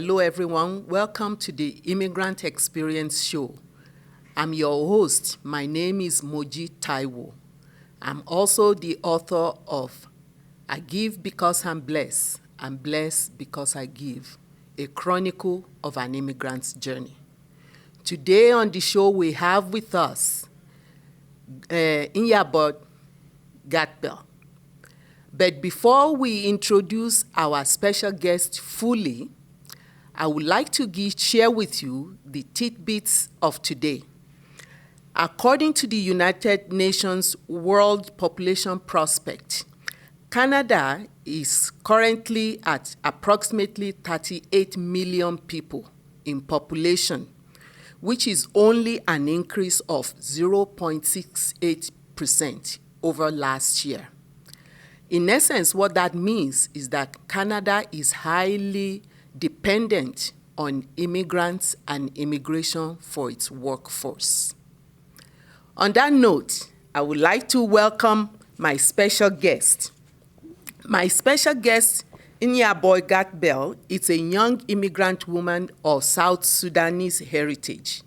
hello everyone. Welcome to the Immigrant Experience Show. I'm your host. My name is Moji Taiwo. I'm also the author of I Give Because I'm Blessed Because I Give, a chronicle of an immigrant's journey. Today on the show we have with us Nyabouy Gatbel. But before we introduce our special guest fully, I would like to share with you the tidbits of today. According to the United Nations World Population Prospect, Canada is currently at approximately 38 million people in population, which is only an increase of 0.68% over last year. In essence, what that means is that Canada is highly dependent on immigrants and immigration for its workforce. On that note, I would like to welcome my special guest. My special guest, Nyabouy Gatbel, is a young immigrant woman of South Sudanese heritage,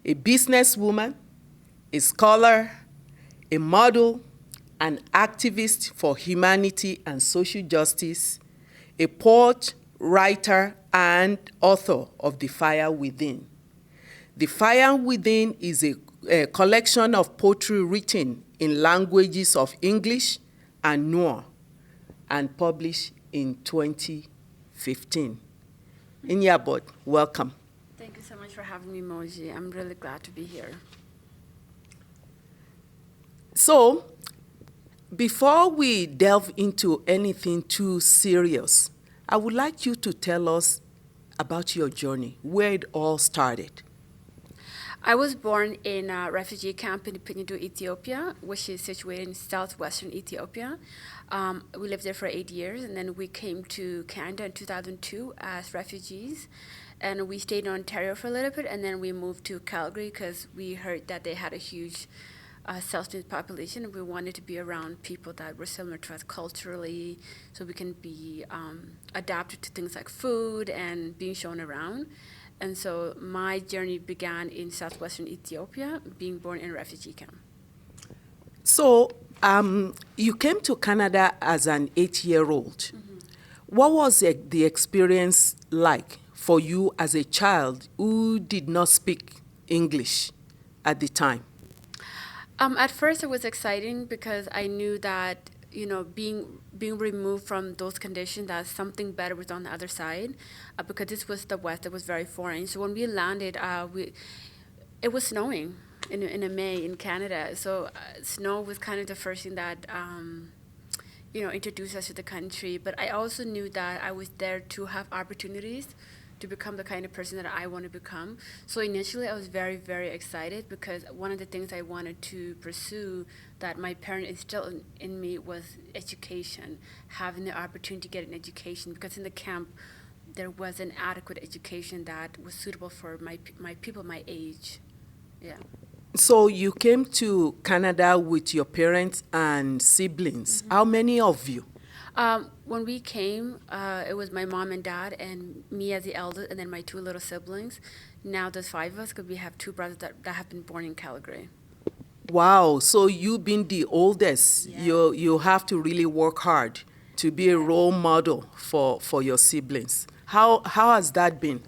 a businesswoman, a scholar, a model, an activist for humanity and social justice, a poet, writer, and author of The Fire Within. The Fire Within is a collection of poetry written in languages of English and Noor and published in 2015. Nyabouy, welcome. Thank you so much for having me, Moji. I'm really glad to be here. So, before we delve into anything too serious, I would like you to tell us about your journey, where it all started. I was born in a refugee camp in Nyabouy, Ethiopia, which is situated in southwestern Ethiopia. We lived there for 8 years, and then we came to Canada in 2002 as refugees. And we stayed in Ontario for a little bit, and then we moved to Calgary because we heard that they had a huge self-student population, and we wanted to be around people that were similar to us culturally, so we can be adapted to things like food and being shown around. And so my journey began in southwestern Ethiopia, being born in a refugee camp. So you came to Canada as an 8-year-old. Mm-hmm. What was the experience like for you as a child who did not speak English at the time? At first, it was exciting because I knew that, being removed from those conditions, that something better was on the other side. Because this was the West, it was very foreign. So when we landed, it was snowing in May in Canada. So snow was kind of the first thing that introduced us to the country. But I also knew that I was there to have opportunities to become the kind of person that I want to become. So initially I was very, very excited because one of the things I wanted to pursue that my parent instilled in me was education, having the opportunity to get an education, because in the camp there was an adequate education that was suitable for my people my age. Yeah. So you came to Canada with your parents and siblings. Mm-hmm. How many of you? When we came, it was my mom and dad and me as the eldest, and then my 2 little siblings. Now there's 5 of us because we have 2 brothers that have been born in Calgary. Wow, so you being the oldest, yeah. You have to really work hard to be a role model for your siblings. How has that been?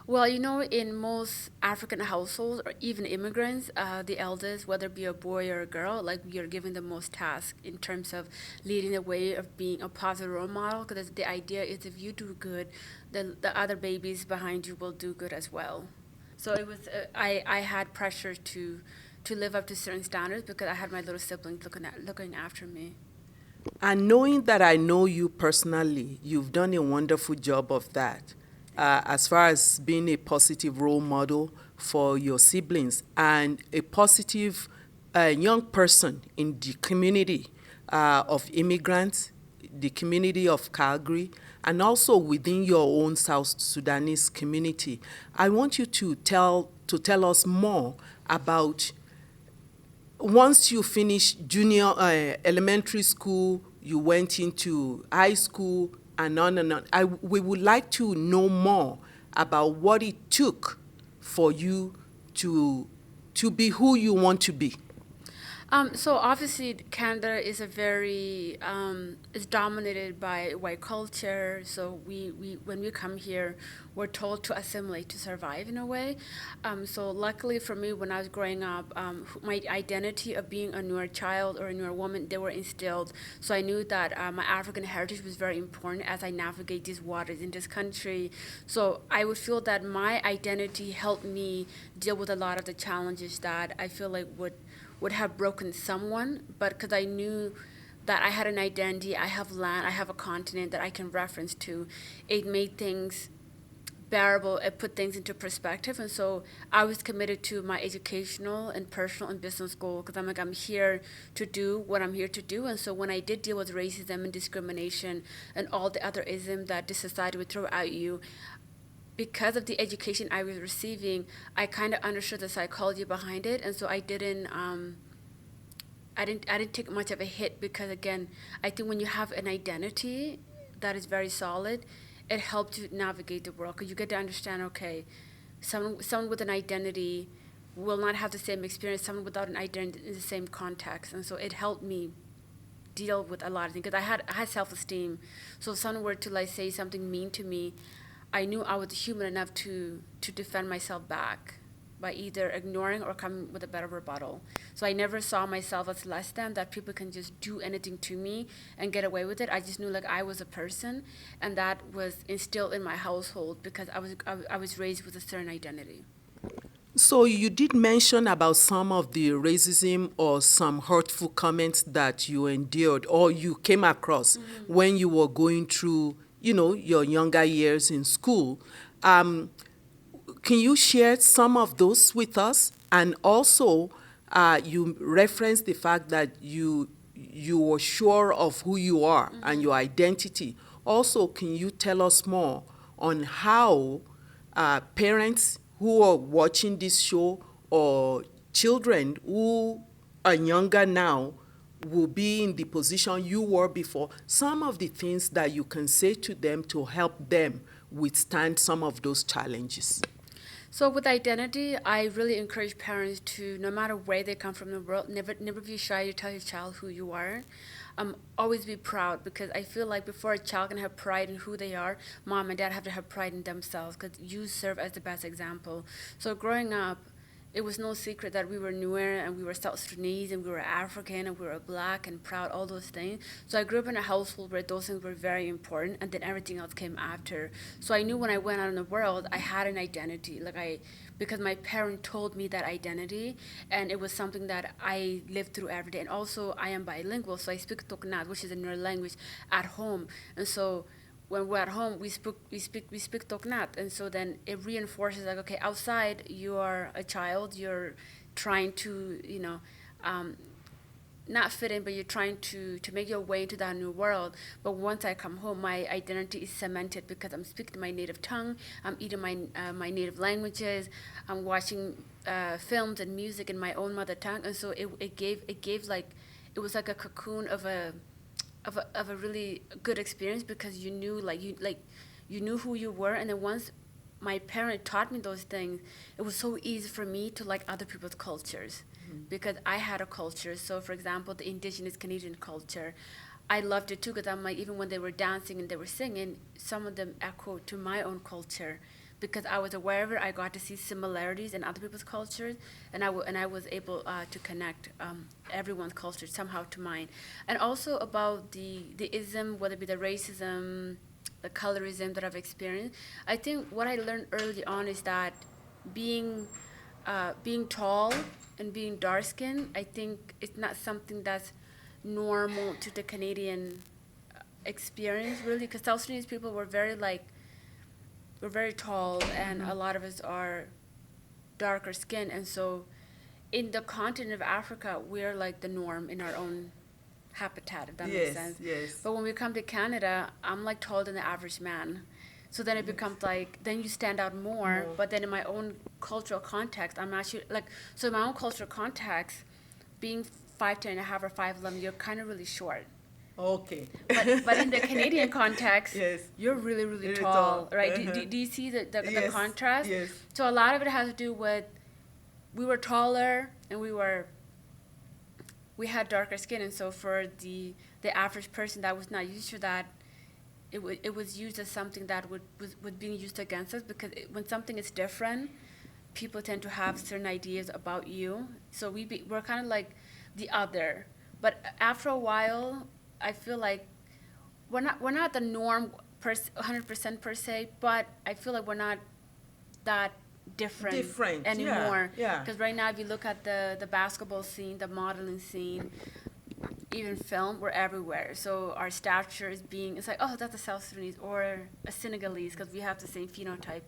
Well, in most African households, or even immigrants, the eldest, whether it be a boy or a girl, you're given the most task in terms of leading the way of being a positive role model, because the idea is if you do good, the other babies behind you will do good as well. So it was, I had pressure to live up to certain standards because I had my little siblings looking after me. And knowing that I know you personally, you've done a wonderful job of that. As far as being a positive role model for your siblings and a positive young person in the community of immigrants, the community of Calgary, and also within your own South Sudanese community. I want you to tell us more about once you finished elementary school, you went into high school, and on and on. We would like to know more about what it took for you to be who you want to be. So obviously, Canada is a very is dominated by white culture. So we when we come here, we're told to assimilate to survive in a way. So luckily for me, when I was growing up, my identity of being a newer child or a newer woman, they were instilled. So I knew that my African heritage was very important as I navigate these waters in this country. So I would feel that my identity helped me deal with a lot of the challenges that I feel like would have broken someone, but because I knew that I had an identity, I have land, I have a continent that I can reference to, it made things bearable, it put things into perspective. And so I was committed to my educational and personal and business goal because I'm here to do what I'm here to do. And so when I did deal with racism and discrimination and all the other ism that this society would throw at you, because of the education I was receiving, I kind of understood the psychology behind it, and so I didn't take much of a hit because again, I think when you have an identity that is very solid, it helps you navigate the world because you get to understand, okay, someone with an identity will not have the same experience someone without an identity in the same context, and so it helped me deal with a lot of things because I had self-esteem. So if someone were to like say something mean to me, I knew I was human enough to defend myself back by either ignoring or coming with a better rebuttal. So I never saw myself as less than, that people can just do anything to me and get away with it. I just knew like I was a person, and that was instilled in my household because I was raised with a certain identity. So you did mention about some of the racism or some hurtful comments that you endured or you came across when you were going through, your younger years in school. Can you share some of those with us? And also, you referenced the fact that you were sure of who you are and your identity. Also, can you tell us more on how parents who are watching this show or children who are younger now will be in the position you were before, some of the things that you can say to them to help them withstand some of those challenges? So with identity, I really encourage parents to, no matter where they come from in the world, never be shy to tell your child who you are. Always be proud because I feel like before a child can have pride in who they are, mom and dad have to have pride in themselves because you serve as the best example. So growing up, it was no secret that we were Nuer and we were South Sudanese and we were African and we were black and proud, all those things. So I grew up in a household where those things were very important, and then everything else came after. So I knew when I went out in the world, I had an identity. Because my parent told me that identity, and it was something that I lived through every day. And also, I am bilingual, so I speak Toknat, which is a Nuer language, at home. And so when we're at home, we speak Toknat, and so then it reinforces like, okay, outside you are a child, you're trying to not fit in, but you're trying to make your way into that new world. But once I come home, my identity is cemented because I'm speaking my native tongue, I'm eating my native languages, I'm watching films and music in my own mother tongue, and so it gave like, it was like a cocoon of a really good experience because you knew you knew who you were. And then once my parent taught me those things, it was so easy for me to like other people's cultures because I had a culture. So for example, the indigenous Canadian culture, I loved it too because I'm like, even when they were dancing and they were singing, some of them echoed to my own culture because I was aware of it. I got to see similarities in other people's cultures, and I was able to connect everyone's culture somehow to mine. And also about the ism, whether it be the racism, the colorism that I've experienced. I think what I learned early on is that being tall and being dark skinned, I think it's not something that's normal to the Canadian experience really, because South Sudanese people were we're very tall, and a lot of us are darker skin, and so in the continent of Africa, we're like the norm in our own habitat, if that makes sense. Yes. But when we come to Canada, I'm like taller than the average man. So then it becomes like, then you stand out more. But then in my own cultural context, I'm actually like, so in my own cultural context, being 5'10" and a half or 5'11", you're kind of really short. Okay. But in the Canadian context, Yes. you're really, really Really tall, tall. right? Uh-huh. Do you see the Yes, contrast? yes. So a lot of it has to do with we were taller and we had darker skin, and so for the average person that was not used to that, it was used as something that was being used against us because when something is different, people tend to have certain ideas about you. So we're kind of like the other. But after a while, I feel like we're not the norm 100% per se, but I feel like we're not that different Yeah, anymore. yeah. Because right now, if you look at the basketball scene, the modeling scene, even film, we're everywhere. So our stature is it's like, oh, that's a South Sudanese or a Senegalese because we have the same phenotype.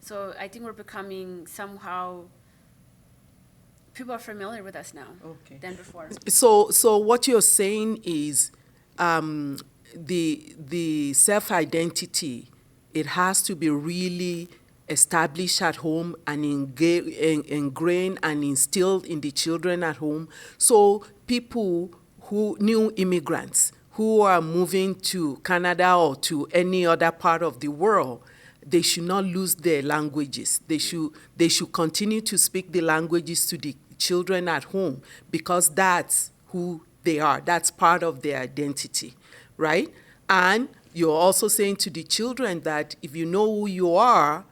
So I think we're becoming somehow, people are familiar with us now Okay. than before. So what you're saying is the self-identity, it has to be really established at home and ingrained and instilled in the children at home. So people new immigrants who are moving to Canada or to any other part of the world, they should not lose their languages. They should continue to speak the languages to the children at home because that's who they are. That's part of their identity, right? And you're also saying to the children that if you know who you are,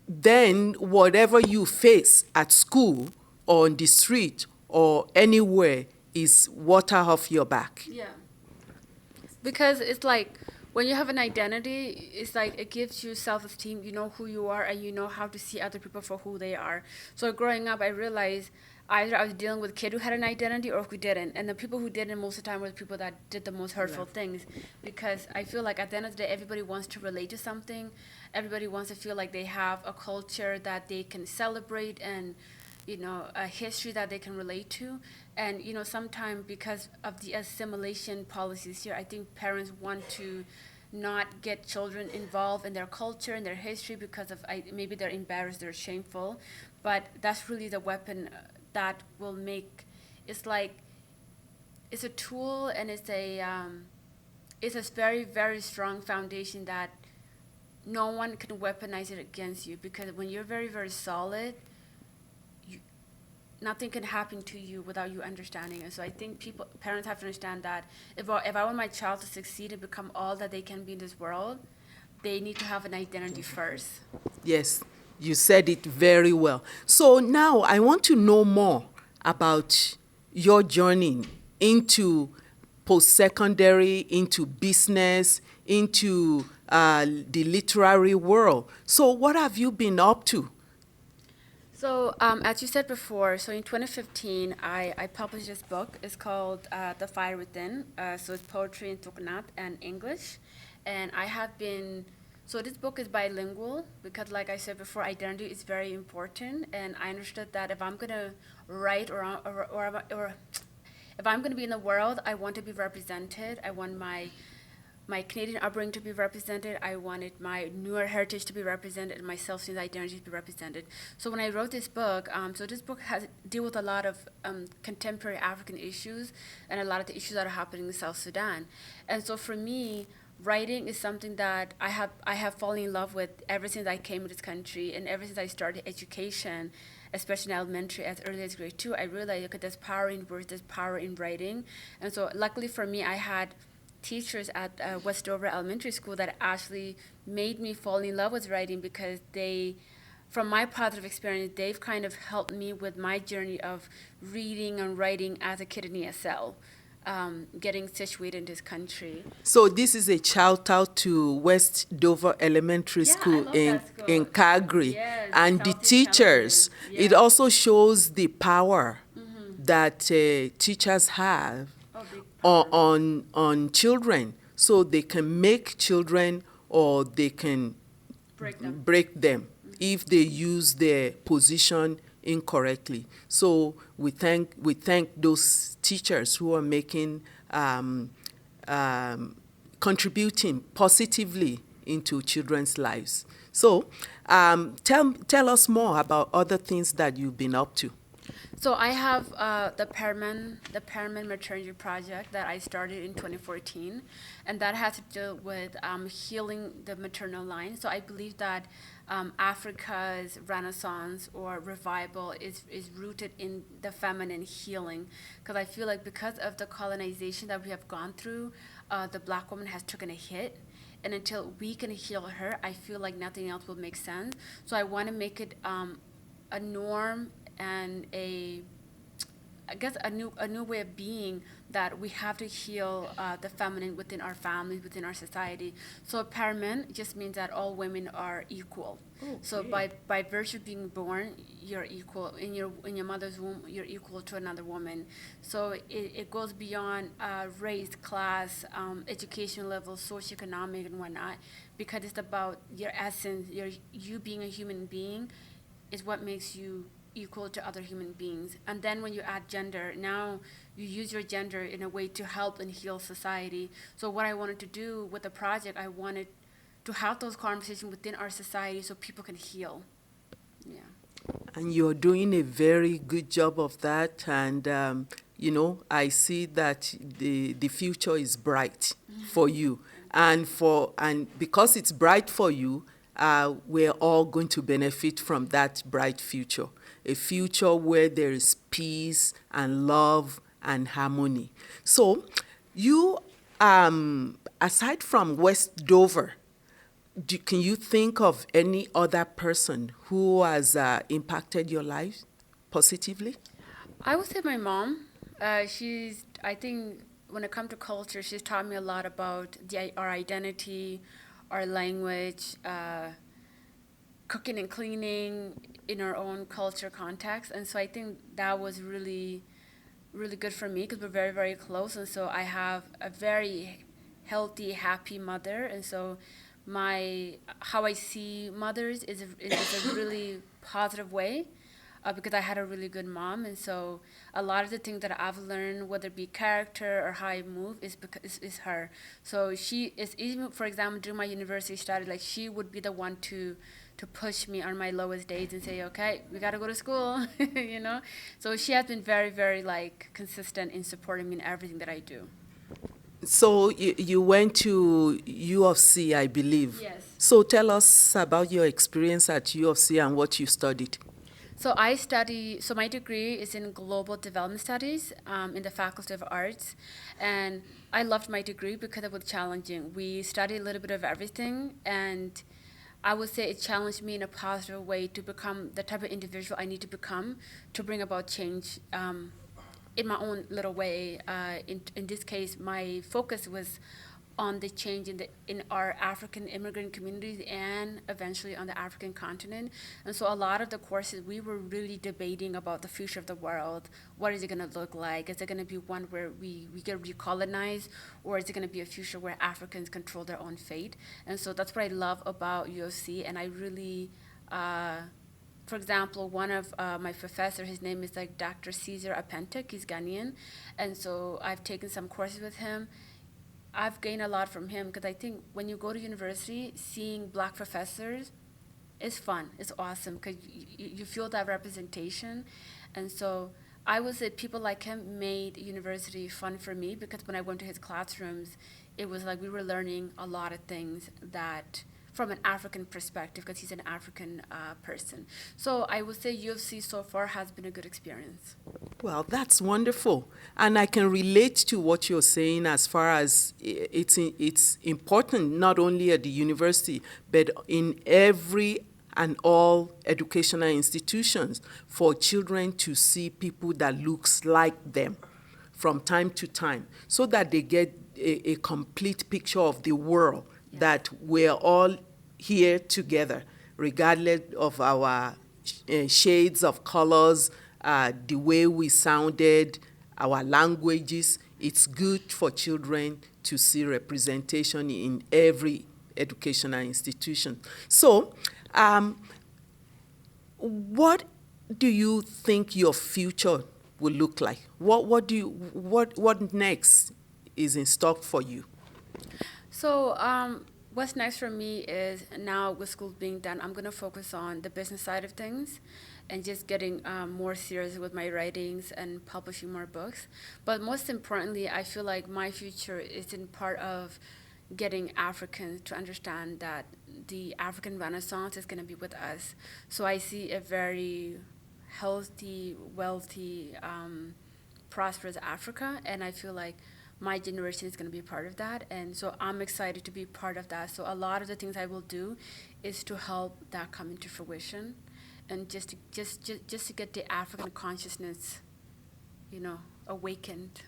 then whatever you face at school or on the street or anywhere is water off your back. Yeah. Because it's like when you have an identity, it's like it gives you self-esteem. You know who you are and you know how to see other people for who they are. So growing up, I realized either I was dealing with a kid who had an identity or who didn't. And the people who didn't most of the time were the people that did the most hurtful things. Because I feel like at the end of the day, everybody wants to relate to something. Everybody wants to feel like they have a culture that they can celebrate and, a history that they can relate to. And, sometimes because of the assimilation policies here, I think parents want to not get children involved in their culture and their history because of maybe they're embarrassed, they're shameful. But that's really the weapon that will make, it's like, it's a tool and it's a very, very strong foundation that no one can weaponize it against you, because when you're very, very solid, nothing can happen to you without you understanding it. So I think parents have to understand that if I want my child to succeed and become all that they can be in this world, they need to have an identity first. Yes, you said it very well. So now I want to know more about your journey into post-secondary, into business, into the literary world. So what have you been up to? So as you said before, so in 2015, I published this book. It's called The Fire Within. So it's poetry in Tugnat and English. And so this book is bilingual because, like I said before, identity is very important. And I understood that if I'm going to write or if I'm going to be in the world, I want to be represented. I want my Canadian upbringing to be represented. I wanted my newer heritage to be represented and my self-esteem identity to be represented. So when I wrote this book, so this book deal with a lot of contemporary African issues and a lot of the issues that are happening in South Sudan. And so for me, writing is something that I have fallen in love with ever since I came to this country and ever since I started education, especially in elementary, as early as grade 2. I realized, okay, there's power in words, there's power in writing. And so luckily for me, I had teachers at West Dover Elementary School that actually made me fall in love with writing because from my positive experience, they've kind of helped me with my journey of reading and writing as a kid in ESL, getting situated in this country. So this is a shout out to West Dover Elementary School in Calgary. Yes, and the Southeast teachers. Calgary. It Yes. also shows the power that teachers have on children, so they can make children or they can break them if they use their position incorrectly. So we thank those teachers who are making contributing positively into children's lives. So tell us more about other things that you've been up to. So I have the Perman Maternity Project that I started in 2014, and that has to do with healing the maternal line. So I believe that Africa's renaissance or revival is rooted in the feminine healing, because I feel like because of the colonization that we have gone through, the Black woman has taken a hit. And until we can heal her, I feel like nothing else will make sense. So I want to make it a norm and I guess a new way of being, that we have to heal the feminine within our families, within our society. So Paramin just means that all women are equal. So by virtue of being born, you're equal. In your mother's womb, you're equal to another woman. So it goes beyond race, class, education level, socioeconomic, and whatnot, because it's about your essence. You being a human being is what makes you equal to other human beings. And then when you add gender, now you use your gender in a way to help and heal society. So what I wanted to do with the project, I wanted to have those conversations within our society so people can heal. Yeah. And you're doing a very good job of that. And, I see that the future is bright for you. And because it's bright for you, we're all going to benefit from that bright future. A future where there is peace and love and harmony. So you, aside from West Dover, can you think of any other person who has impacted your life positively? I would say my mom. I think, when it comes to culture, she's taught me a lot about our identity, our language, cooking and cleaning in our own culture context. And so I think that was really, really good for me, because we're very, very close. And so I have a very healthy, happy mother. And so how I see mothers is a really positive way, because I had a really good mom. And so a lot of the things that I've learned, whether it be character or how I move, is her. So she is, even for example, during my university study, like, she would be the one to push me on my lowest days and say, okay, we got to go to school, So she has been very, very, like, consistent in supporting me in everything that I do. So you went to U of C, I believe. Yes. So tell us about your experience at U of C and what you studied. So my degree is in global development studies, in the Faculty of Arts. And I loved my degree because it was challenging. We studied a little bit of everything, and I would say it challenged me in a positive way to become the type of individual I need to become to bring about change, in my own little way. In this case, my focus was on the change in our African immigrant communities, and eventually on the African continent. And so a lot of the courses, we were really debating about the future of the world. What is it going to look like? Is it going to be one where we get recolonized, or is it going to be a future where Africans control their own fate? And so that's what I love about UOC. And I really, for example, one of my professors, his name is like Dr. Caesar Apentek, he's Ghanaian. And so I've taken some courses with him. I've gained a lot from him, because I think when you go to university, seeing Black professors is fun. It's awesome, because you feel that representation. And so I would say people like him made university fun for me, because when I went to his classrooms, it was like we were learning a lot of things that from an African perspective, because he's an African person. So I would say U of C so far has been a good experience. Well, that's wonderful. And I can relate to what you're saying as far as it's important not only at the university, but in every and all educational institutions for children to see people that looks like them from time to time, so that they get a complete picture of the world, that we're all here together, regardless of our shades of colors, the way we sounded, our languages. It's good for children to see representation in every educational institution. So, what do you think your future will look like? What next is in stock for you? So What's next for me is now with school being done, I'm going to focus on the business side of things and just getting more serious with my writings and publishing more books. But most importantly, I feel like my future is in part of getting Africans to understand that the African Renaissance is going to be with us. So I see a very healthy, wealthy, prosperous Africa, and I feel like my generation is going to be part of that, and so I'm excited to be part of that. So a lot of the things I will do is to help that come into fruition, and just to get the African consciousness, awakened.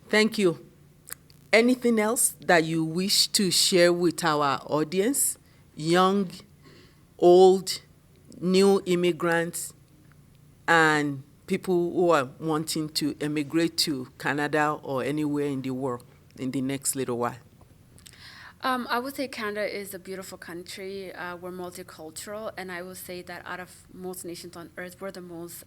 Thank you. Anything else that you wish to share with our audience, young, old, new immigrants, and people who are wanting to emigrate to Canada or anywhere in the world in the next little while? I would say Canada is a beautiful country. We're multicultural, and I would say that out of most nations on earth, we're the most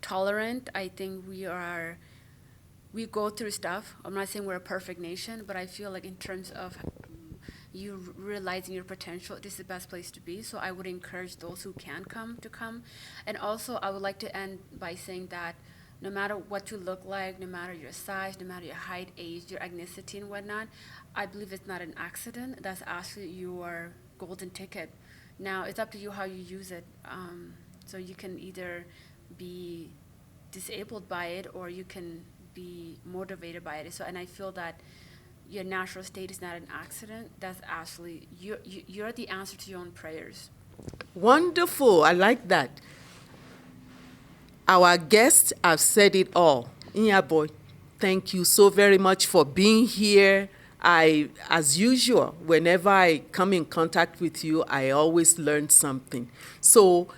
tolerant. I think we go through stuff. I'm not saying we're a perfect nation, but I feel like in terms of you realizing your potential, this is the best place to be. So I would encourage those who can come to come. And also, I would like to end by saying that no matter what you look like, no matter your size, no matter your height, age, your ethnicity, and whatnot, I believe it's not an accident. That's actually your golden ticket. Now, it's up to you how you use it. So you can either be disabled by it, or you can be motivated by it. So, and I feel that your natural state is not an accident. That's actually, you're the answer to your own prayers. Wonderful. I like that. Our guests have said it all. Nyabouy, thank you so very much for being here. As usual, whenever I come in contact with you, I always learn something. So,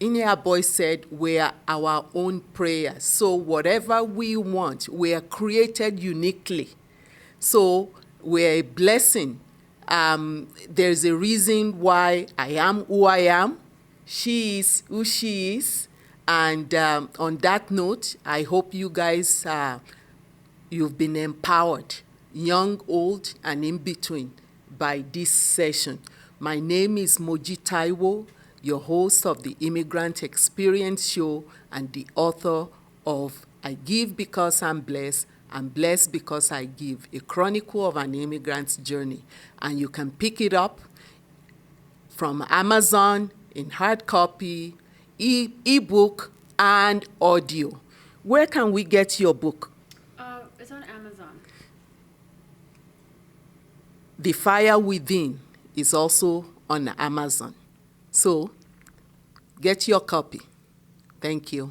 Nyabouy said, we are our own prayers. So whatever we want, we are created uniquely. So we're a blessing. There's a reason why I am who I am. She is who she is. And on that note, I hope you guys, you've been empowered, young, old, and in between, by this session. My name is Moji Taiwo, your host of the Immigrant Experience Show and the author of I Give Because I'm Blessed Because I Give, a chronicle of an immigrant's journey. And you can pick it up from Amazon in hard copy, ebook, and audio. Where can we get your book? It's on Amazon. The Fire Within is also on Amazon. So, get your copy. Thank you.